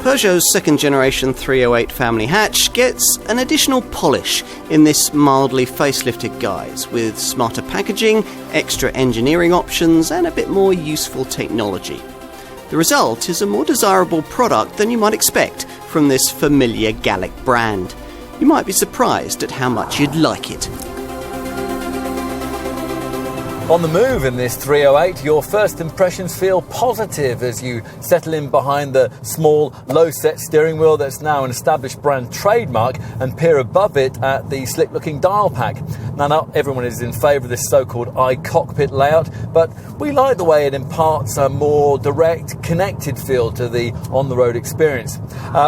Peugeot's second generation 308 family hatch gets an additional polish in this mildly facelifted guise, with smarter packaging, extra engineering options and a bit more useful technology. The result is a more desirable product than you might expect from this familiar Gallic brand. You might be surprised at how much you'd like it. On the move in this 308, your first impressions feel positive as you settle in behind the small, low-set steering wheel that's now an established brand trademark and peer above it at the slick-looking dial pack. Now, not everyone is in favour of this so-called iCockpit layout, but we like the way it imparts a more direct, connected feel to the on-the-road experience.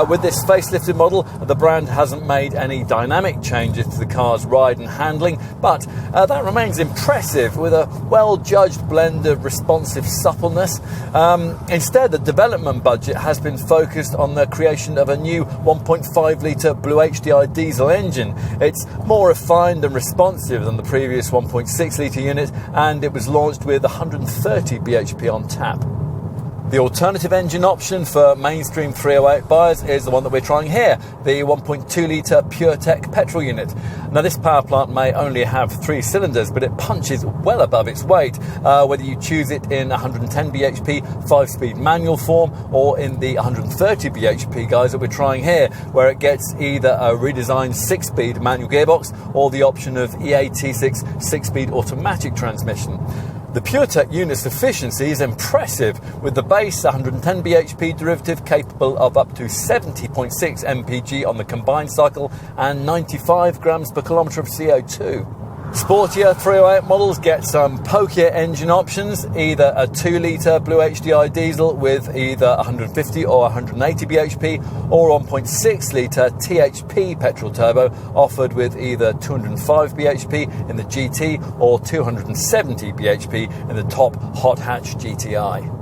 With this facelifted model, the brand hasn't made any dynamic changes to the car's ride and handling, but that remains impressive with a well-judged blend of responsive suppleness. Instead, the development budget has been focused on the creation of a new 1.5-litre BlueHDi diesel engine. It's more refined and responsive than the previous 1.6-litre unit, and it was launched with 130 bhp on tap. The alternative engine option for mainstream 308 buyers is the one that we're trying here, the 1.2-litre PureTech petrol unit. Now, this power plant may only have 3 cylinders, but it punches well above its weight, whether you choose it in 110 bhp 5-speed manual form or in the 130 bhp guys that we're trying here, where it gets either a redesigned 6-speed manual gearbox or the option of EAT6 6-speed automatic transmission. The PureTech unit's efficiency is impressive, with the base 110 bhp derivative capable of up to 70.6 mpg on the combined cycle and 95 grams per kilometre of CO2. Sportier 308 models get some pokier engine options, either a 2-litre BlueHDi diesel with either 150 or 180 bhp, or 1.6-litre THP petrol turbo offered with either 205 bhp in the GT or 270 bhp in the top hot hatch GTI.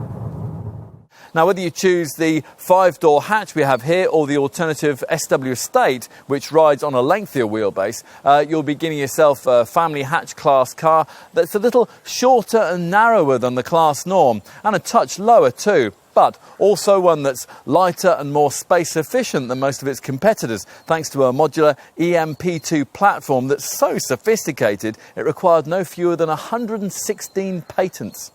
Now, whether you choose the 5-door hatch we have here or the alternative SW Estate, which rides on a lengthier wheelbase, you'll be getting yourself a family hatch class car that's a little shorter and narrower than the class norm, and a touch lower too, but also one that's lighter and more space efficient than most of its competitors, thanks to a modular EMP2 platform that's so sophisticated it required no fewer than 116 patents.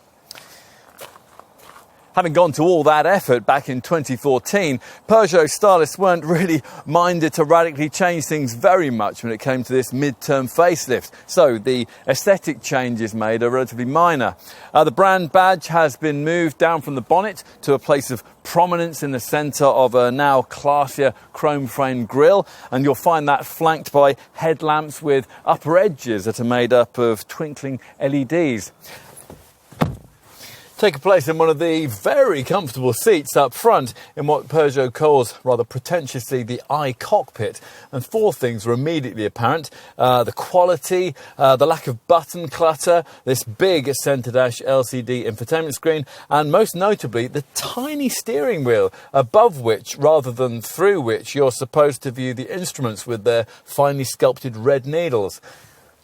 Having gone to all that effort back in 2014, Peugeot stylists weren't really minded to radically change things very much when it came to this mid-term facelift, so the aesthetic changes made are relatively minor. The brand badge has been moved down from the bonnet to a place of prominence in the centre of a now classier chrome-framed grille, and you'll find that flanked by headlamps with upper edges that are made up of twinkling LEDs. Take a place in one of the very comfortable seats up front in what Peugeot calls rather pretentiously the iCockpit, and 4 things were immediately apparent: the quality, the lack of button clutter, this big centre-dash LCD infotainment screen, and most notably the tiny steering wheel above which, rather than through which, you're supposed to view the instruments with their finely sculpted red needles.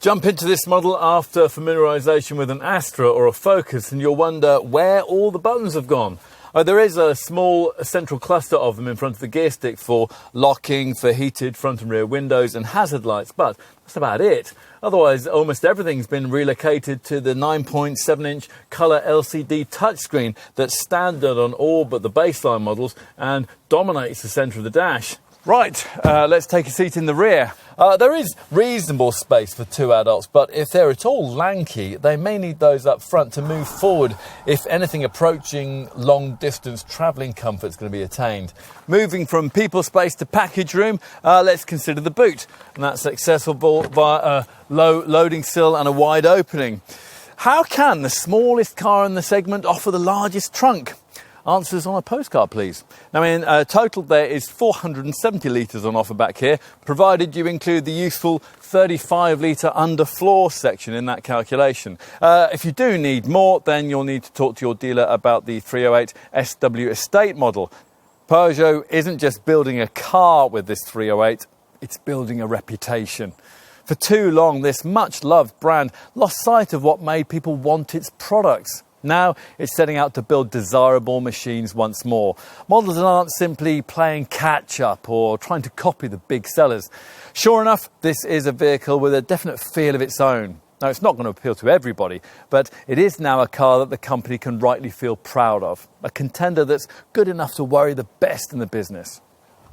Jump into this model after familiarisation with an Astra or a Focus and you'll wonder where all the buttons have gone. There is a small central cluster of them in front of the gear stick for locking, for heated front and rear windows and hazard lights, but that's about it. Otherwise, almost everything's been relocated to the 9.7-inch colour LCD touchscreen that's standard on all but the baseline models and dominates the centre of the dash. Right, let's take a seat in the rear. There is reasonable space for 2 adults, but if they're at all lanky, they may need those up front to move forward if anything approaching long-distance travelling comfort is going to be attained. Moving from people space to package room, let's consider the boot, and that's accessible via a low loading sill and a wide opening. How can the smallest car in the segment offer the largest trunk? Answers on a postcard, please. Now, in total, there is 470 litres on offer back here, provided you include the useful 35-litre underfloor section in that calculation. If you do need more, then you'll need to talk to your dealer about the 308 SW Estate model. Peugeot isn't just building a car with this 308, it's building a reputation. For too long, this much-loved brand lost sight of what made people want its products: Now it's setting out to build desirable machines once more. Models that aren't simply playing catch-up or trying to copy the big sellers. Sure enough, this is a vehicle with a definite feel of its own. Now, it's not going to appeal to everybody, but it is now a car that the company can rightly feel proud of. A contender that's good enough to worry the best in the business.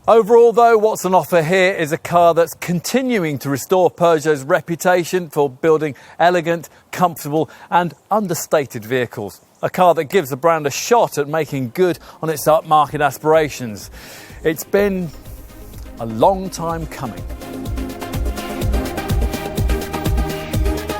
Overall, though, what's on offer here is a car that's continuing to restore Peugeot's reputation for building elegant, comfortable and understated vehicles. A car that gives the brand a shot at making good on its upmarket aspirations. It's been a long time coming.